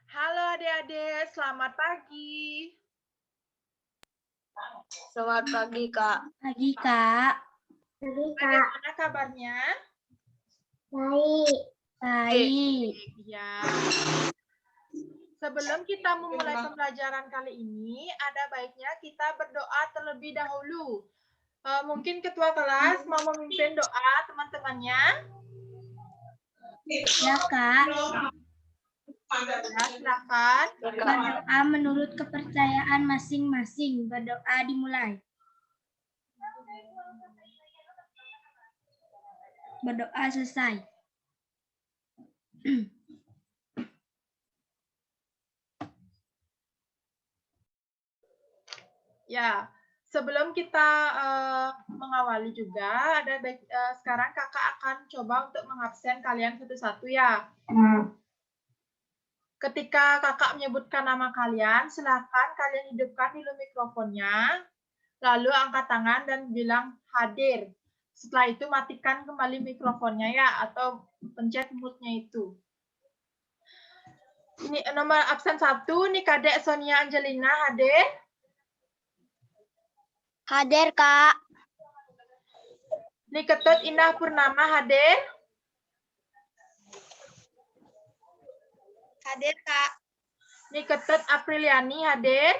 Halo adik-adik, selamat pagi. Selamat pagi, Kak. Pagi, Kak. Pagi, Kak. Bagaimana kabarnya? Baik. Baik. Ya. Sebelum kita memulai pembelajaran kali ini, ada baiknya kita berdoa terlebih dahulu. Mungkin ketua kelas mau memimpin doa teman-temannya. Ya, Kak. Ya, silakan. Berdoa menurut kepercayaan masing-masing. Berdoa dimulai. Berdoa selesai. Ya, sebelum kita mengawali juga, sekarang kakak akan coba untuk mengabsen kalian satu-satu ya. Ketika kakak menyebutkan nama kalian, silakan kalian hidupkan dulu mikrofonnya, lalu angkat tangan dan bilang hadir. Setelah itu matikan kembali mikrofonnya ya, atau pencet mute-nya itu. Ini nomor absen 1, nih Kadek Sonia Angelina hadir. Hadir, Kak. Nih Ketut Indah Purnama hadir. Hadir, Kak. Nih Ketut Apriliani hadir.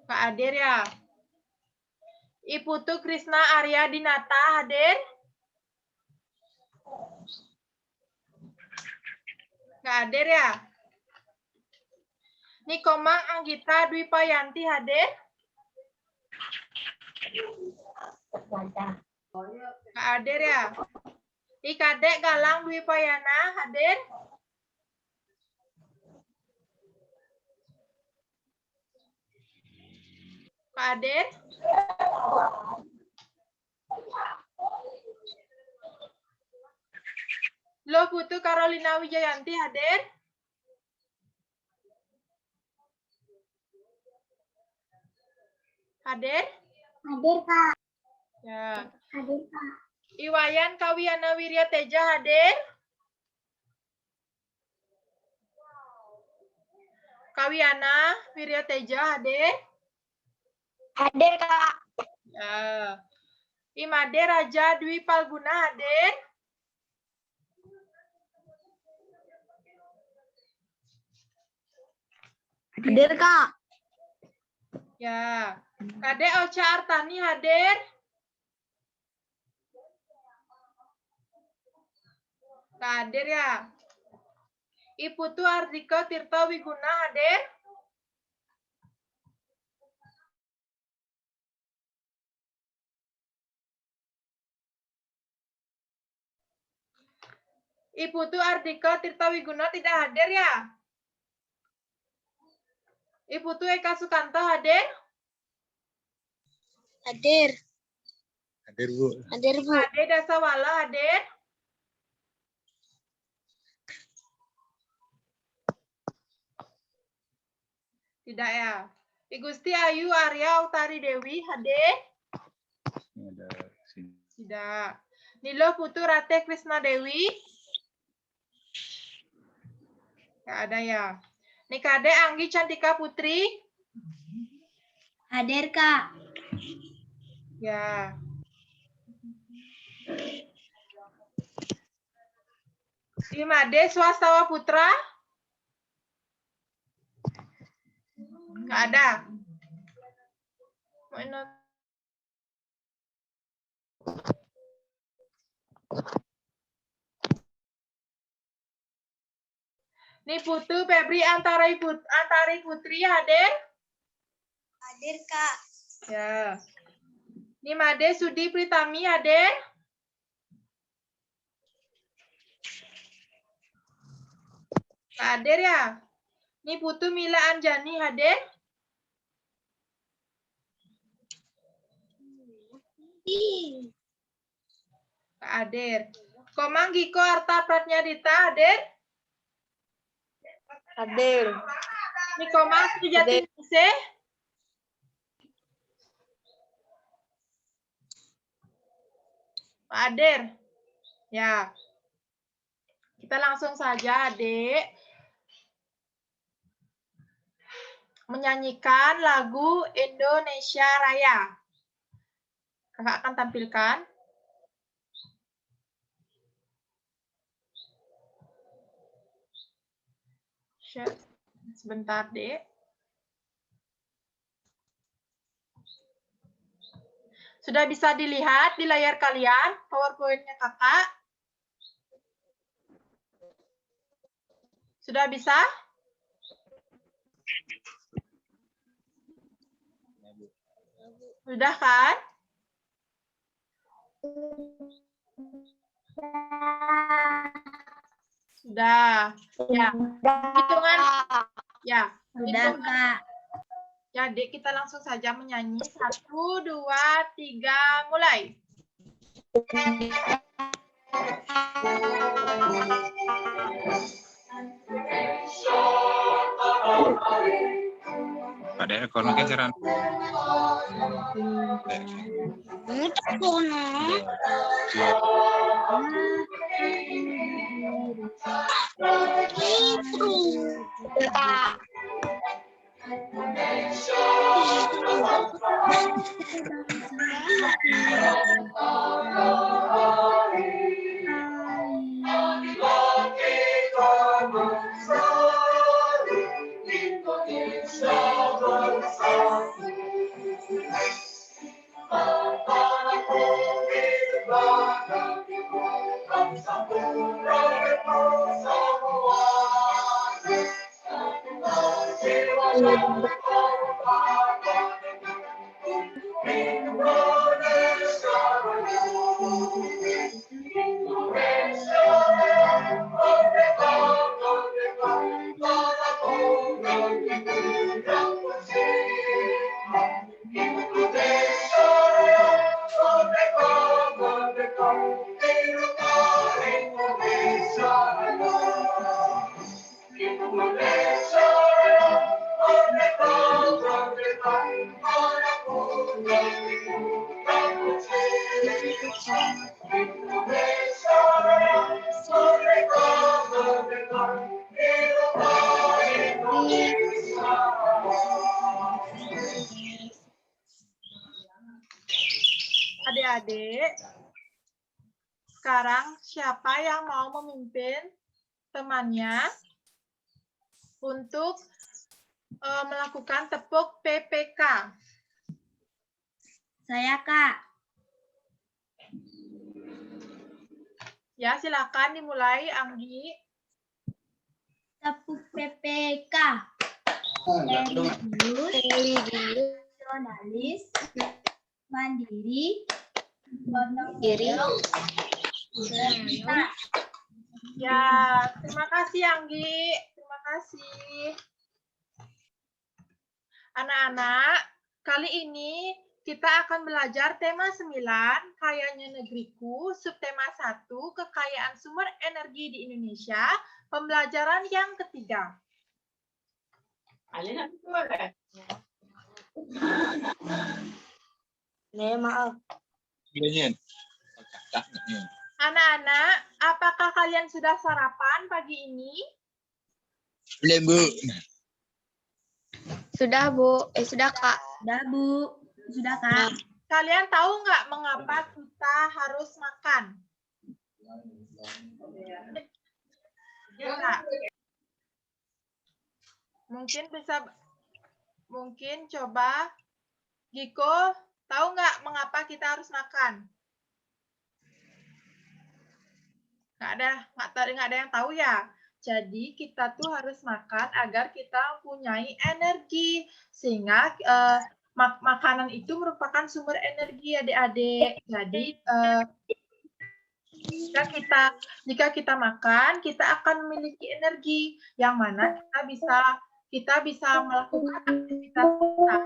Kak hadir ya. Iputu Krisna Arya Dinata hadir. Kak hadir ya. Nih Komang Anggita Dwi Payanti hadir. Kak hadir ya. Nih Kadek Galang Dwi Payana hadir. Kak hadir. Lo Putu Carolina Wijayanti hadir. Hadir? Hadir, Kak. Ya. Hadir, Kak. Iwayan Kawiana Wirya Teja hadir. Kawiana Wirya Teja hadir. Hadir, Kak. Ya. Imade Raja Dwi Palguna hadir. Hadir, Kak. Ya. Kadek Ocha Artani hadir. Hadir ya. Iputu Ardika Tirta Wiguna hadir. Iputu Ardika Tirta Wiguna tidak hadir ya. Iputu Eka Sukanto hadir. Hadir. Hadir, Bu. Hadir, Bu. Ade Dasawala hadir. Tidak ya. I Gusti Ayu Arya Utari Dewi hadir. Ini ada sini. Tidak. Nilo Putu Rate Krisna Dewi. Tidak ada ya. Nikade Anggi Cantika Putri. Hadir, Kak. Ya. Imade Swastawa Putra. Nggak ada. Nih Putu Febri Antari Putri hadir. Hadir, Kak. Ya. Nih Made Sudi Pritami hadir. Hadir ya. Nih Putu Mila Anjani hadir. Hadir. Komang Giko Arta Pratnyadita hadir. Hadir. Nih Komang Sujati Ningsih. Hadir. Ya. Kita langsung saja, Adik. Menyanyikan lagu Indonesia Raya. Kakak akan tampilkan. Share. Sebentar, Dek. Sudah bisa dilihat di layar kalian PowerPoint-nya Kakak? Sudah bisa? Sudah kan? Sudah. Ya. Hitungan. Ya. Sudah, Kak. Ya, Dek, kita langsung saja menyanyi. 1, 2, 3, mulai. Ada ekonomi cara. Adik-adik, sekarang siapa yang mau memimpin temannya untuk melakukan tepuk PPK? Saya, Kak. Ya, silakan dimulai, Anggi. Tepuk PPK. Religius, nasionalis, mandiri, gotong royong, kita. Ya, terima kasih, Anggi. Terima kasih. Anak-anak, kali ini kita akan belajar tema 9, Kayanya Negeriku, subtema 1, Kekayaan Sumber Energi di Indonesia, pembelajaran yang ketiga. Maaf. Anak-anak, apakah kalian sudah sarapan pagi ini? Belum, Bu. Sudah, Bu. Sudah, Kak. Sudah, Bu. Sudah, Kak. Kalian tahu nggak mengapa kita harus makan? Ya, Kak. Mungkin coba Giko, tahu nggak mengapa kita harus makan? Nggak ada yang tahu ya. Jadi kita tuh harus makan agar kita mempunyai energi, sehingga makanan itu merupakan sumber energi, adik-adik. Jadi jika kita makan, kita akan memiliki energi yang mana kita bisa melakukan aktivitas kita.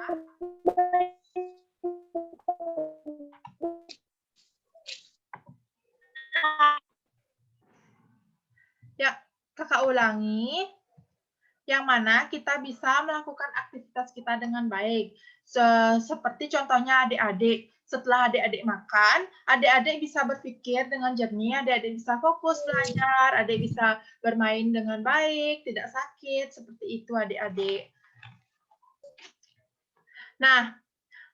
Ya, Kakak ulangi. Yang mana kita bisa melakukan aktivitas kita dengan baik. Seperti contohnya adik-adik, Setelah adik-adik makan, adik-adik bisa berpikir dengan jernih, adik-adik bisa fokus belajar, adik bisa bermain dengan baik, tidak sakit, seperti itu adik-adik. Nah,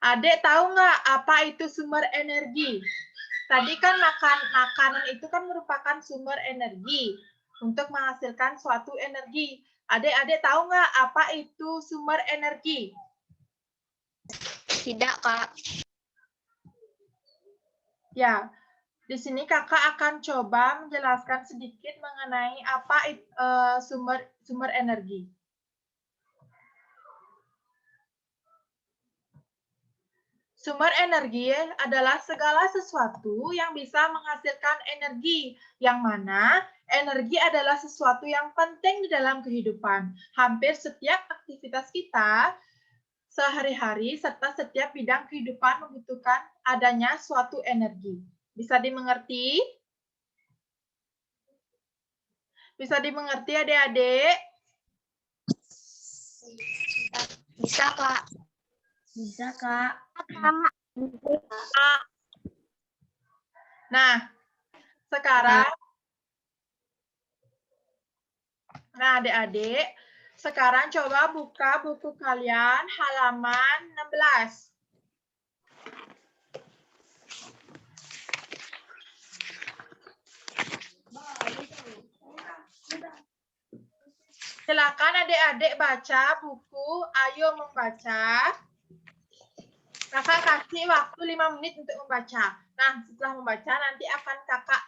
adik tahu nggak apa itu sumber energi? Tadi kan makanan itu kan merupakan sumber energi untuk menghasilkan suatu energi. Adik-adik tahu nggak apa itu sumber energi? Tidak, Kak. Ya, di sini kakak akan coba menjelaskan sedikit mengenai apa sumber energi. Sumber energi adalah segala sesuatu yang bisa menghasilkan energi, yang mana energi adalah sesuatu yang penting di dalam kehidupan. Hampir setiap aktivitas kita sehari-hari serta setiap bidang kehidupan membutuhkan adanya suatu energi. Bisa dimengerti? Bisa dimengerti adik-adik? Bisa, Kak. Bisa, Kak. Nah, sekarang, adik-adik, sekarang coba buka buku kalian halaman 16. Silakan adik-adik baca buku Ayo Membaca. Kakak kasih waktu 5 menit untuk membaca. Nah, setelah membaca nanti akan kakak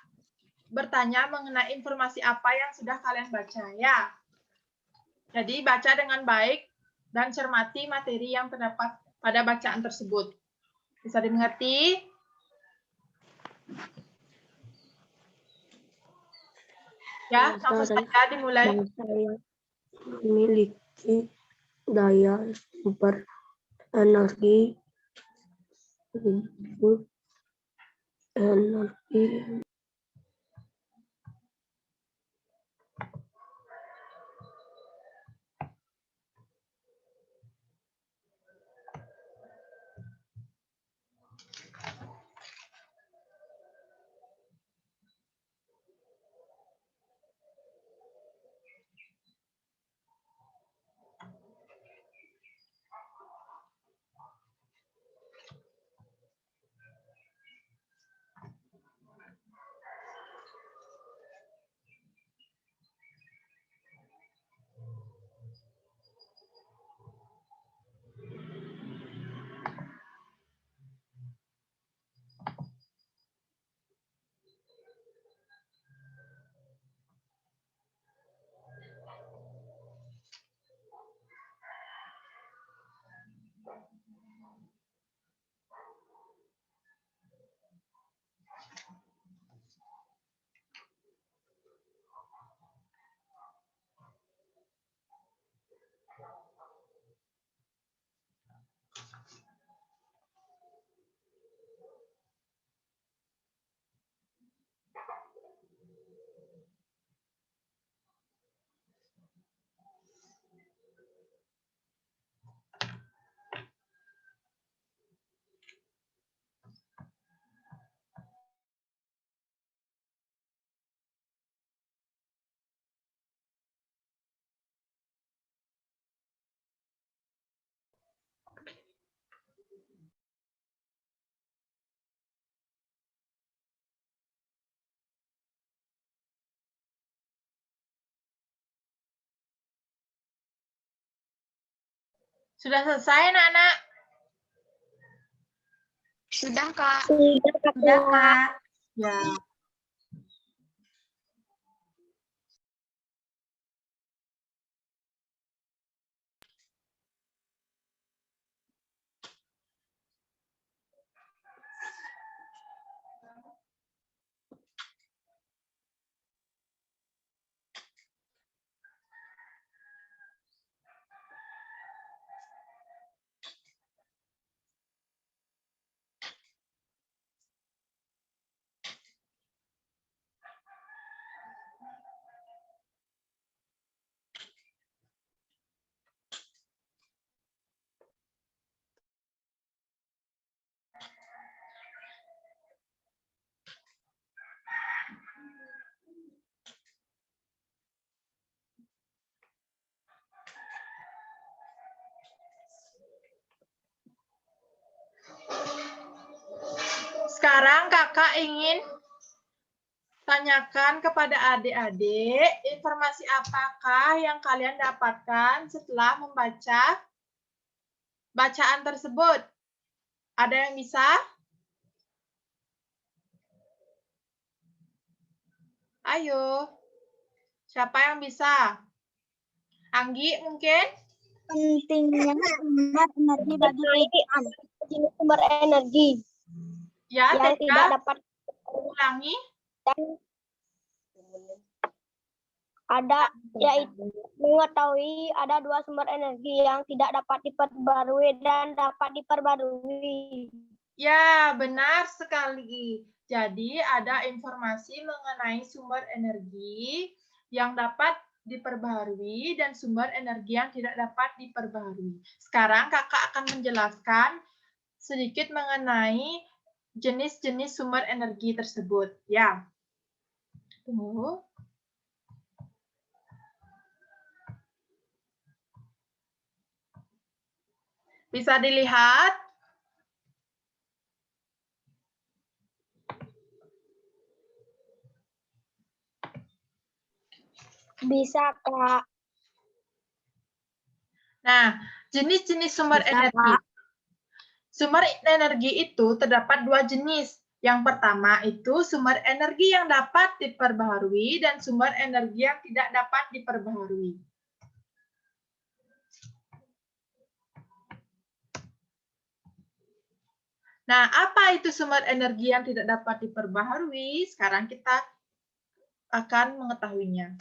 bertanya mengenai informasi apa yang sudah kalian baca ya. Jadi baca dengan baik dan cermati materi yang terdapat pada bacaan tersebut. Bisa dimengerti? Ya, langsung saja dimulai. Saya memiliki daya super energi Sudah selesai, anak-anak? Sudah, Kak. Sudah, Kak. Ya. Sekarang kakak ingin tanyakan kepada adik-adik, informasi apakah yang kalian dapatkan setelah membaca bacaan tersebut? Ada yang bisa? Ayo. Siapa yang bisa? Anggi mungkin? Pentingnya sumber energi bagi kehidupan. Sumber energi Ya, yang tidak tidak dapat ulangi. ada, yaitu mengetahui ada dua sumber energi yang tidak dapat diperbarui dan dapat diperbarui. Ya, benar sekali. Jadi, ada informasi mengenai sumber energi yang dapat diperbaharui dan sumber energi yang tidak dapat diperbaharui. Sekarang kakak akan menjelaskan sedikit mengenai jenis-jenis sumber energi tersebut. Ya. Tunggu. Bisa dilihat? Bisa, Kak. Nah, jenis-jenis sumber Bisa, energi. Kak. Sumber energi itu terdapat dua jenis. Yang pertama itu sumber energi yang dapat diperbaharui dan sumber energi yang tidak dapat diperbaharui. Nah, apa itu sumber energi yang tidak dapat diperbaharui? Sekarang kita akan mengetahuinya.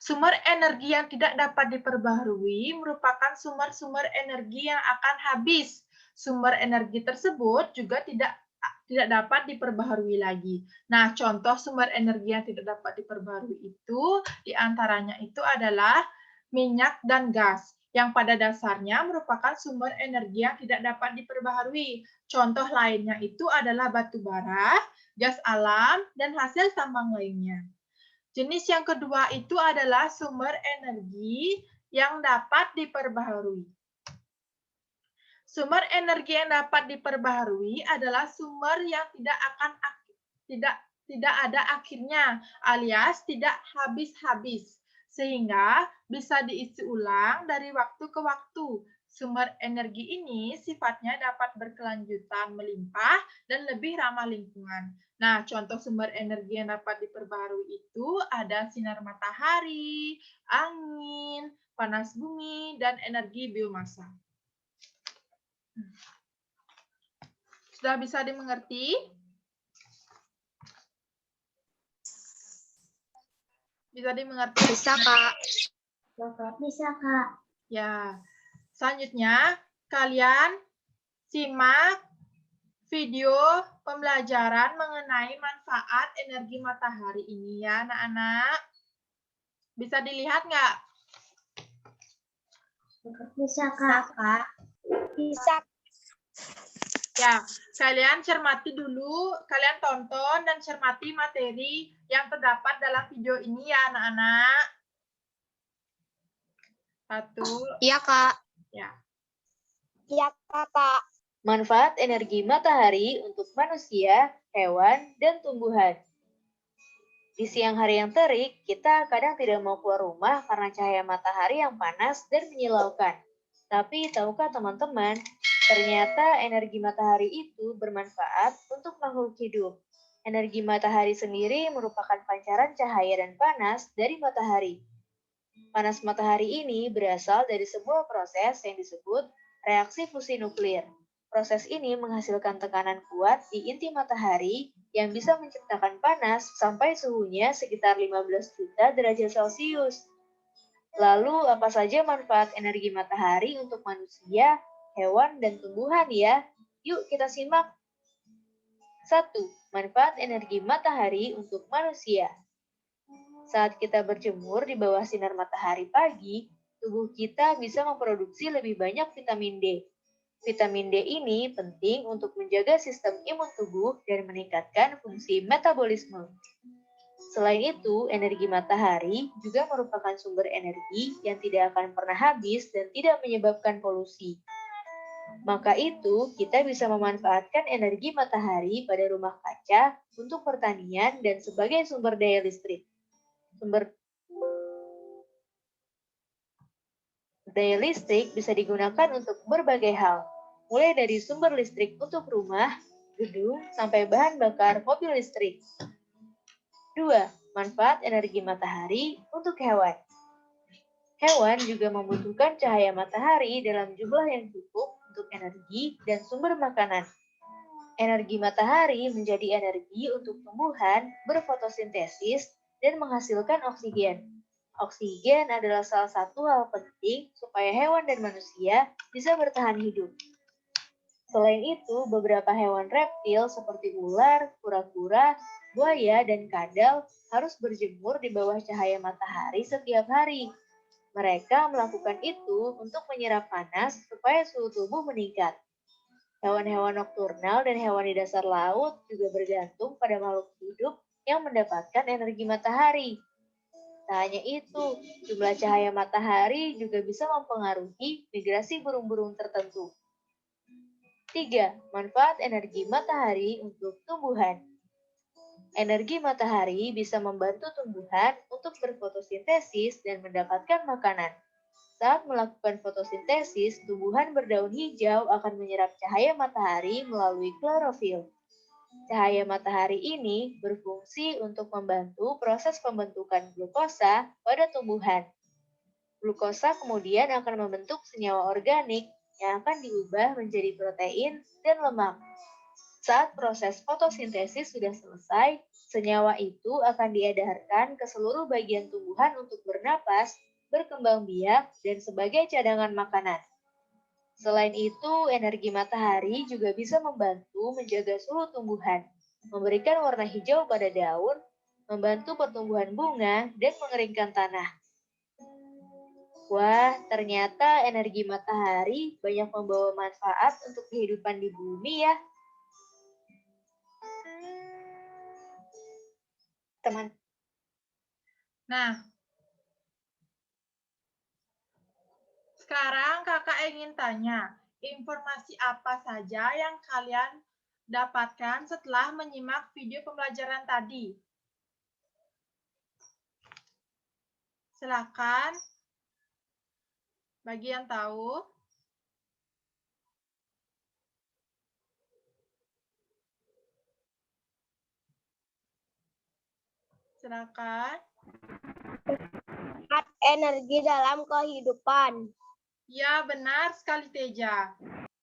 Sumber energi yang tidak dapat diperbaharui merupakan sumber-sumber energi yang akan habis. Sumber energi tersebut juga tidak dapat diperbaharui lagi. Nah, contoh sumber energi yang tidak dapat diperbaharui itu diantaranya itu adalah minyak dan gas, yang pada dasarnya merupakan sumber energi yang tidak dapat diperbaharui. Contoh lainnya itu adalah batu bara, gas alam, dan hasil tambang lainnya. Jenis yang kedua itu adalah sumber energi yang dapat diperbaharui. Sumber energi yang dapat diperbaharui adalah sumber yang tidak ada akhirnya, alias tidak habis-habis, sehingga bisa diisi ulang dari waktu ke waktu. Sumber energi ini sifatnya dapat berkelanjutan, melimpah, dan lebih ramah lingkungan. Nah, contoh sumber energi yang dapat diperbaharui itu ada sinar matahari, angin, panas bumi, dan energi biomasa. Sudah bisa dimengerti? Bisa dimengerti? Bisa, Kak. Bisa, Kak. Ya. Selanjutnya, kalian simak video pembelajaran mengenai manfaat energi matahari ini ya, anak-anak. Bisa dilihat nggak? Bisa, Kak. Bisa. Ya, kalian cermati dulu, kalian tonton dan cermati materi yang terdapat dalam video ini ya, anak-anak. 1, Iya, Kak. ya. Iya, Kak. Manfaat energi matahari untuk manusia, hewan, dan tumbuhan. Di siang hari yang terik, kita kadang tidak mau keluar rumah karena cahaya matahari yang panas dan menyilaukan. Tapi tahukah teman-teman, ternyata energi matahari itu bermanfaat untuk makhluk hidup. Energi matahari sendiri merupakan pancaran cahaya dan panas dari matahari. Panas matahari ini berasal dari sebuah proses yang disebut reaksi fusi nuklir. Proses ini menghasilkan tekanan kuat di inti matahari yang bisa menciptakan panas sampai suhunya sekitar 15 juta derajat Celcius. Lalu, apa saja manfaat energi matahari untuk manusia, hewan, dan tumbuhan ya? Yuk kita simak. 1. Manfaat energi matahari untuk manusia. Saat kita berjemur di bawah sinar matahari pagi, tubuh kita bisa memproduksi lebih banyak vitamin D. Vitamin D ini penting untuk menjaga sistem imun tubuh dan meningkatkan fungsi metabolisme. Selain itu, energi matahari juga merupakan sumber energi yang tidak akan pernah habis dan tidak menyebabkan polusi. Maka itu, kita bisa memanfaatkan energi matahari pada rumah kaca untuk pertanian dan sebagai sumber daya listrik. Sumber daya listrik bisa digunakan untuk berbagai hal, mulai dari sumber listrik untuk rumah, gedung, sampai bahan bakar mobil listrik. 2. Manfaat energi matahari untuk hewan. Hewan juga membutuhkan cahaya matahari dalam jumlah yang cukup untuk energi dan sumber makanan. Energi matahari menjadi energi untuk tumbuhan berfotosintesis dan menghasilkan oksigen. Oksigen adalah salah satu hal penting supaya hewan dan manusia bisa bertahan hidup. Selain itu, beberapa hewan reptil seperti ular, kura-kura, buaya, dan kadal harus berjemur di bawah cahaya matahari setiap hari. Mereka melakukan itu untuk menyerap panas supaya suhu tubuh meningkat. Hewan-hewan nokturnal dan hewan di dasar laut juga bergantung pada makhluk hidup yang mendapatkan energi matahari. Tak hanya itu, jumlah cahaya matahari juga bisa mempengaruhi migrasi burung-burung tertentu. 3. Manfaat energi matahari untuk tumbuhan. Energi matahari bisa membantu tumbuhan untuk berfotosintesis dan mendapatkan makanan. Saat melakukan fotosintesis, tumbuhan berdaun hijau akan menyerap cahaya matahari melalui klorofil. Cahaya matahari ini berfungsi untuk membantu proses pembentukan glukosa pada tumbuhan. Glukosa kemudian akan membentuk senyawa organik yang akan diubah menjadi protein dan lemak. Saat proses fotosintesis sudah selesai, senyawa itu akan diedarkan ke seluruh bagian tumbuhan untuk bernapas, berkembang biak, dan sebagai cadangan makanan. Selain itu, energi matahari juga bisa membantu menjaga suhu tumbuhan, memberikan warna hijau pada daun, membantu pertumbuhan bunga, dan mengeringkan tanah. Wah, ternyata energi matahari banyak membawa manfaat untuk kehidupan di bumi ya. Teman. Nah, sekarang kakak ingin tanya, informasi apa saja yang kalian dapatkan setelah menyimak video pembelajaran tadi? Silakan, bagi yang tahu. Silakan. Energi dalam kehidupan. Ya, benar sekali Teja.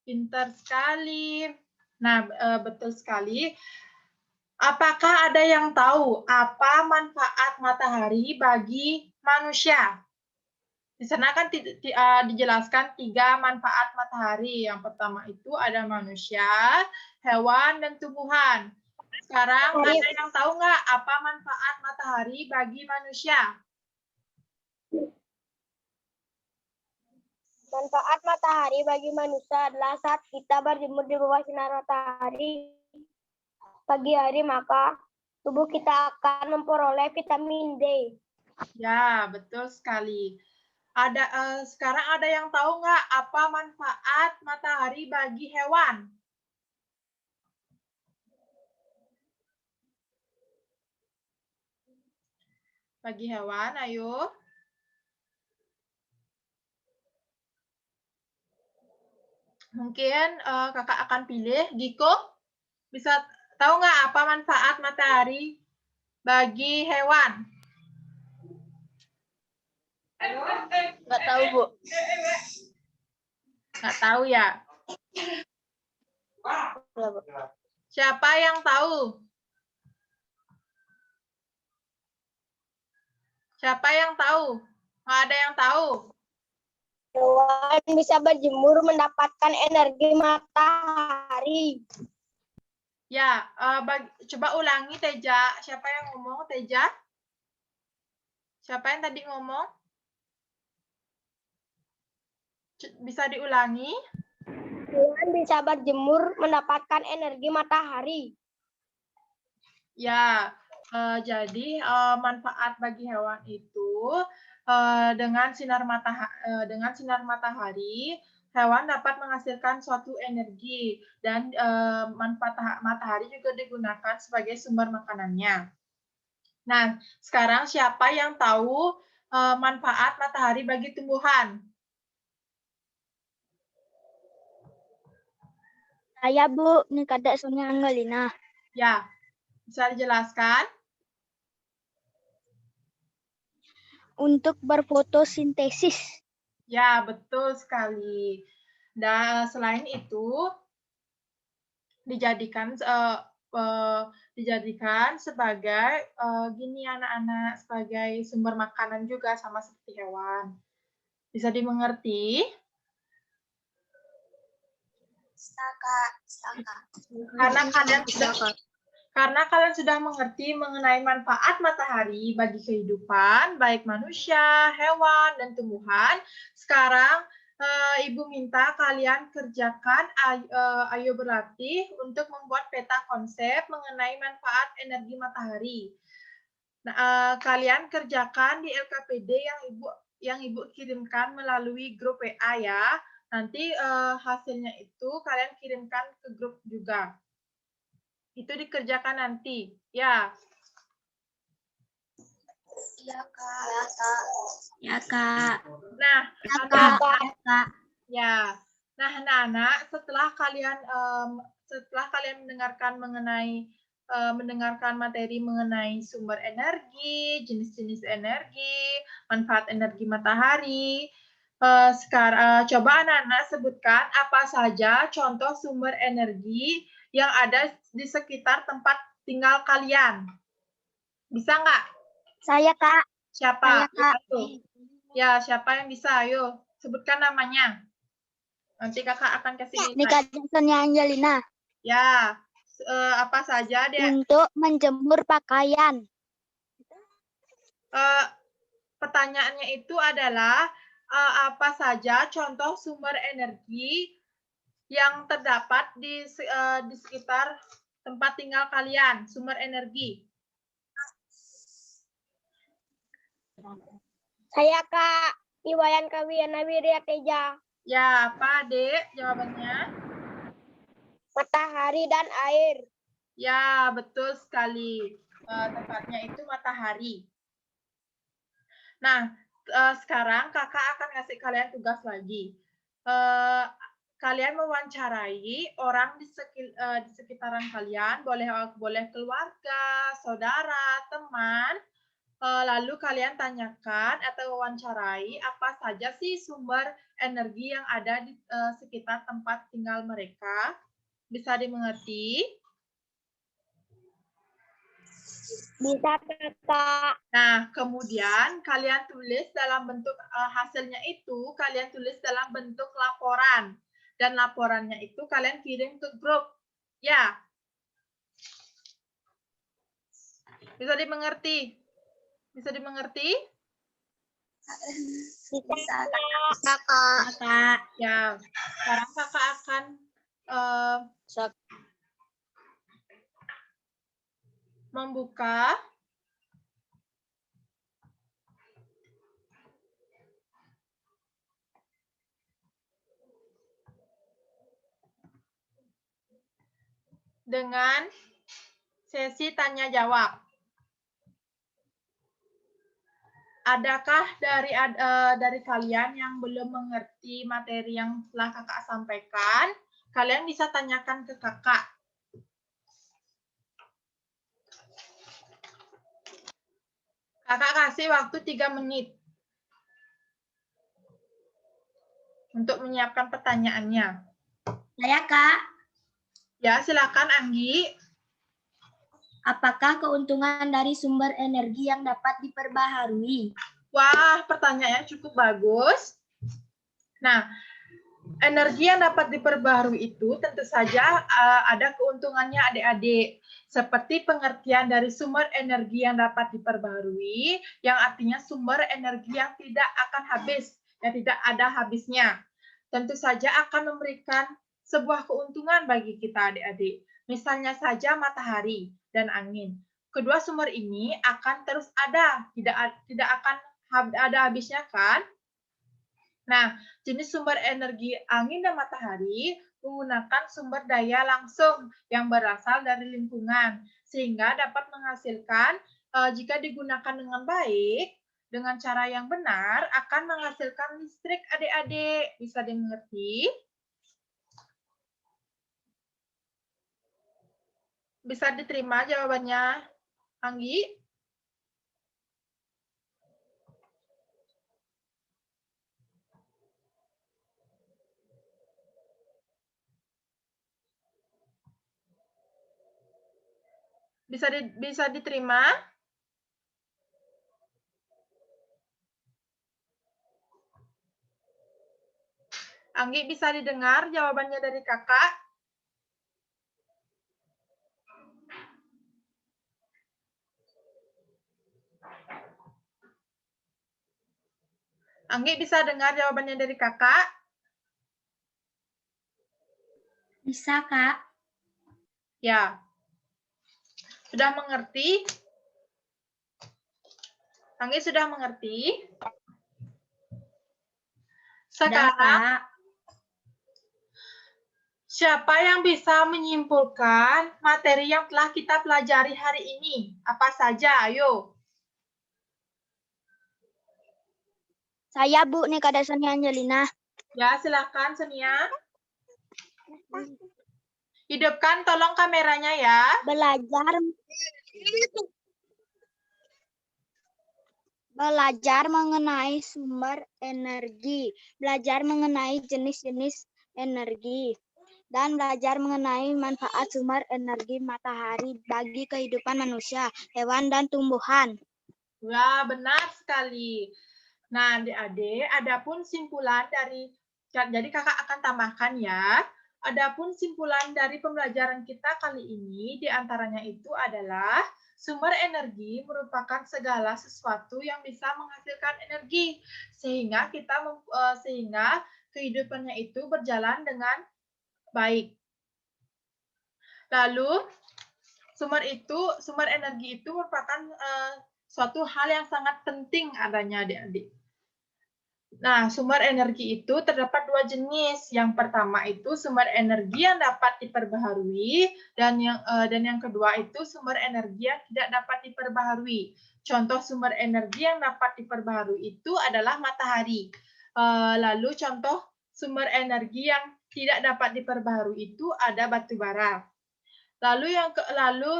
Pintar sekali. Nah, betul sekali. Apakah ada yang tahu apa manfaat matahari bagi manusia? Di sana kan dijelaskan 3 manfaat matahari. Yang pertama itu ada manusia, hewan, dan tumbuhan. Sekarang ada yang tahu nggak apa manfaat matahari bagi manusia? Manfaat matahari bagi manusia adalah saat kita berjemur di bawah sinar matahari pagi hari, maka tubuh kita akan memperoleh vitamin D. Ya, betul sekali. Sekarang ada yang tahu nggak apa manfaat matahari bagi hewan? Bagi hewan, ayo. Mungkin kakak akan pilih. Giko, bisa tahu nggak apa manfaat matahari bagi hewan? Nggak tahu, Bu. Nggak tahu ya? Siapa yang tahu? Siapa yang tahu? Nggak ada yang tahu. Hewan bisa berjemur mendapatkan energi matahari. Ya, coba ulangi Teja. Siapa yang ngomong, Teja? Siapa yang tadi ngomong? Bisa diulangi? Hewan bisa berjemur mendapatkan energi matahari. Ya, jadi manfaat bagi hewan itu dengan sinar matahari hewan dapat menghasilkan suatu energi dan manfaat matahari juga digunakan sebagai sumber makanannya. Nah, sekarang siapa yang tahu manfaat matahari bagi tumbuhan? Saya Bu, ini kada Sonia Angelina. Ya, bisa dijelaskan? Untuk berfotosintesis. Ya, betul sekali. Dan selain itu, dijadikan sebagai gini anak-anak, sebagai sumber makanan juga sama seperti hewan. Bisa dimengerti? Bisa, Kak. Bisa, Kak. Karena kalian sudah mengerti mengenai manfaat matahari bagi kehidupan, baik manusia, hewan, dan tumbuhan. Sekarang Ibu minta kalian kerjakan, ayo berlatih untuk membuat peta konsep mengenai manfaat energi matahari. Nah, kalian kerjakan di LKPD yang Ibu kirimkan melalui grup WA ya. Nanti hasilnya itu kalian kirimkan ke grup juga. Itu dikerjakan nanti, ya. Iya, Kak. Ya, Kak. Nah, Kak. ya. Nah, anak-anak, setelah kalian mendengarkan materi mengenai sumber energi, jenis-jenis energi, manfaat energi matahari, sekarang coba anak-anak sebutkan apa saja contoh sumber energi yang ada di sekitar tempat tinggal kalian. Bisa nggak? Saya Kak. Siapa? Saya, Kak. Ya, siapa yang bisa? Ayo, sebutkan namanya. Nanti kakak akan kasih Ini nilai. Kak Sonia Angelina. Ya, apa saja deh? Untuk menjemur pakaian. Pertanyaannya itu adalah apa saja contoh sumber energi yang terdapat di sekitar tempat tinggal kalian, sumber energi. Saya Kak Iwayan Kawiana Wirya Teja. Ya, apa Dek jawabannya? Matahari dan air. Ya, betul sekali. Tepatnya itu matahari. Nah, sekarang kakak akan kasih kalian tugas lagi. Kalian mewawancarai orang di sekitaran kalian, boleh keluarga, saudara, teman. Lalu kalian tanyakan atau wawancarai apa saja sih sumber energi yang ada di sekitar tempat tinggal mereka. Bisa dimengerti? Bisa Kak. Nah, kemudian kalian tulis dalam bentuk hasilnya itu, kalian tulis dalam bentuk laporan. Dan laporannya itu kalian kirim ke grup. Ya. Bisa dimengerti? Bisa dimengerti? Bisa Kak. Ya. Sekarang kakak akan membuka dengan sesi tanya jawab. Adakah dari kalian yang belum mengerti materi yang telah kakak sampaikan? Kalian bisa tanyakan ke kakak. Kakak kasih waktu 3 menit untuk menyiapkan pertanyaannya. Saya, Kak. Ya, silakan Anggi. Apakah keuntungan dari sumber energi yang dapat diperbaharui? Wah, pertanyaannya cukup bagus. Nah, energi yang dapat diperbaharui itu tentu saja ada keuntungannya adik-adik. Seperti pengertian dari sumber energi yang dapat diperbaharui, yang artinya sumber energi yang tidak akan habis, yang tidak ada habisnya. Tentu saja akan memberikan sebuah keuntungan bagi kita adik-adik. Misalnya saja matahari dan angin. Kedua sumber ini akan terus ada, tidak akan ada habisnya kan? Nah, jenis sumber energi angin dan matahari menggunakan sumber daya langsung yang berasal dari lingkungan, sehingga dapat menghasilkan jika digunakan dengan baik, dengan cara yang benar, akan menghasilkan listrik adik-adik. Bisa dimengerti? Bisa diterima jawabannya, Anggi? Bisa diterima? Anggi, bisa didengar jawabannya dari kakak? Anggi, bisa dengar jawabannya dari kakak? Bisa, Kak. Ya. Sudah mengerti? Anggi sudah mengerti? Sudah, Sekarang, Kak. siapa yang bisa menyimpulkan materi yang telah kita pelajari hari ini? Apa saja? Ayo. Saya Bu Nikada Sania Angelina. Ya, silakan Sonia. Hidupkan tolong kameranya ya. Belajar mengenai sumber energi, belajar mengenai jenis-jenis energi, dan belajar mengenai manfaat sumber energi matahari bagi kehidupan manusia, hewan, dan tumbuhan. Wah, benar sekali. Nah, adik-adik, adapun simpulan dari, jadi kakak akan tambahkan ya. Adapun simpulan dari pembelajaran kita kali ini, diantaranya itu adalah sumber energi merupakan segala sesuatu yang bisa menghasilkan energi, sehingga sehingga kehidupannya itu berjalan dengan baik. Lalu sumber energi itu merupakan suatu hal yang sangat penting adanya adik-adik. Nah, sumber energi itu terdapat dua jenis. Yang pertama itu sumber energi yang dapat diperbaharui dan yang kedua itu sumber energi yang tidak dapat diperbaharui. Contoh sumber energi yang dapat diperbaharui itu adalah matahari. Lalu contoh sumber energi yang tidak dapat diperbaharui itu ada batu bara. Lalu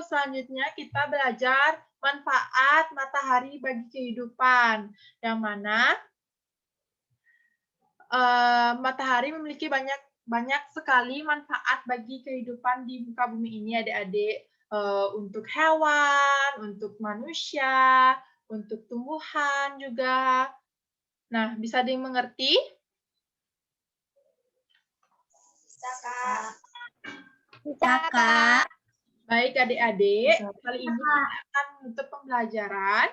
selanjutnya kita belajar manfaat matahari bagi kehidupan, yang mana matahari memiliki banyak sekali manfaat bagi kehidupan di muka bumi ini, adik-adik. Untuk hewan, untuk manusia, untuk tumbuhan juga. Nah, bisa dimengerti? Bisa, Kak. Bisa, Kak. Baik, adik-adik. Kali ini kita akan menutup pembelajaran.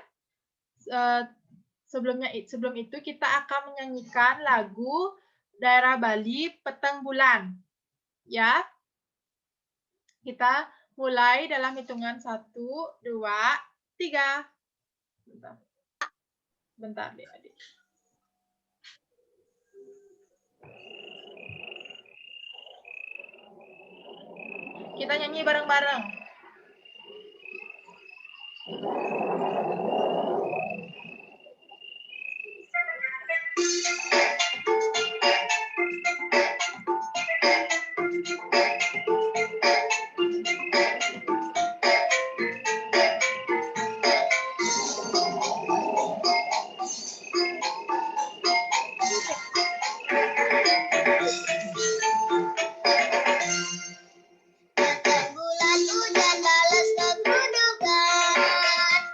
Sebelum itu kita akan menyanyikan lagu Daerah Bali Peteng Bulan. Ya. Kita mulai dalam hitungan 1, 2, 3. Bentar, adik-adik. Kita nyanyi bareng-bareng. Bulan hujan balas kebudukan,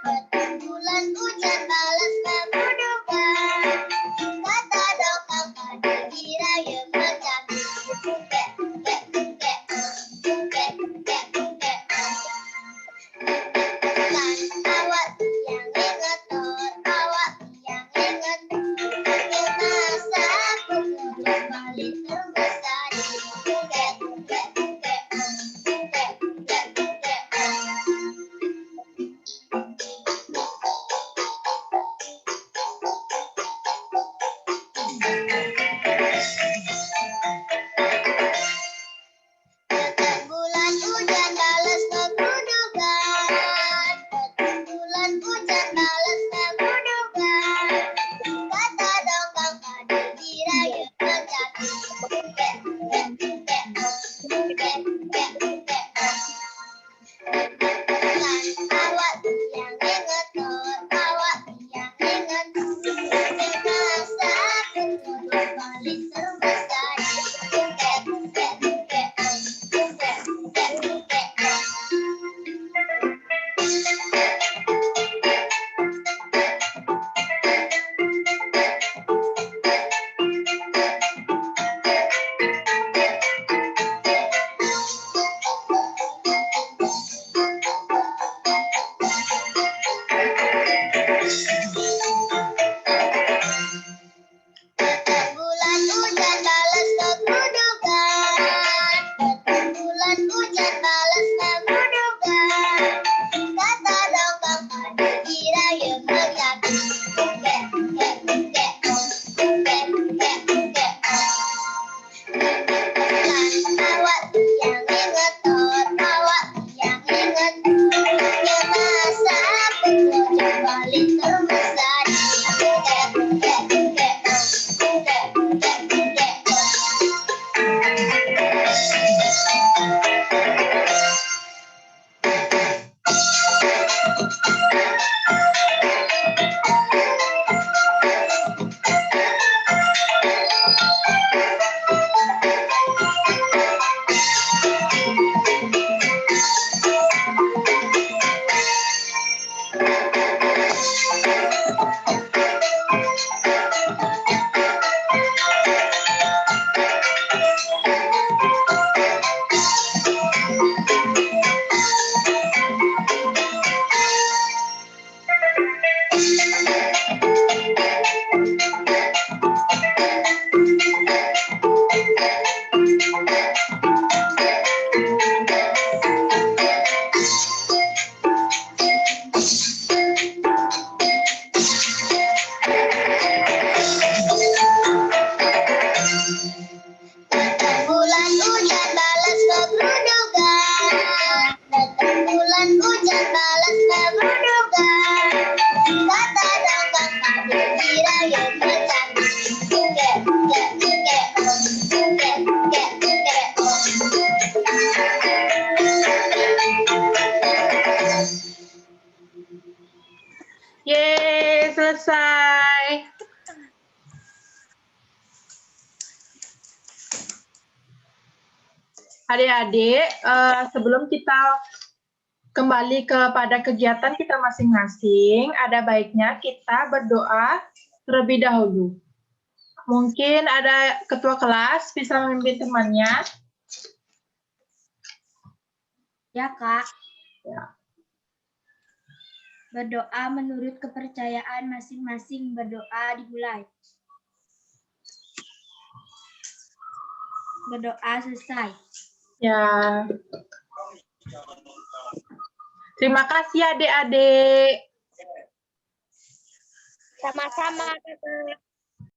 yang malas tak berduga. Kata dan kata berkira yang bercanda. Yeay, selesai. Adik-adik, sebelum kita kembali kepada kegiatan kita masing-masing, ada baiknya kita berdoa terlebih dahulu. Mungkin ada ketua kelas bisa memimpin temannya. Ya, Kak. Ya. Berdoa menurut kepercayaan masing-masing. Berdoa dimulai. Berdoa selesai. Ya. Terima kasih adik-adik. Sama-sama, Kakak.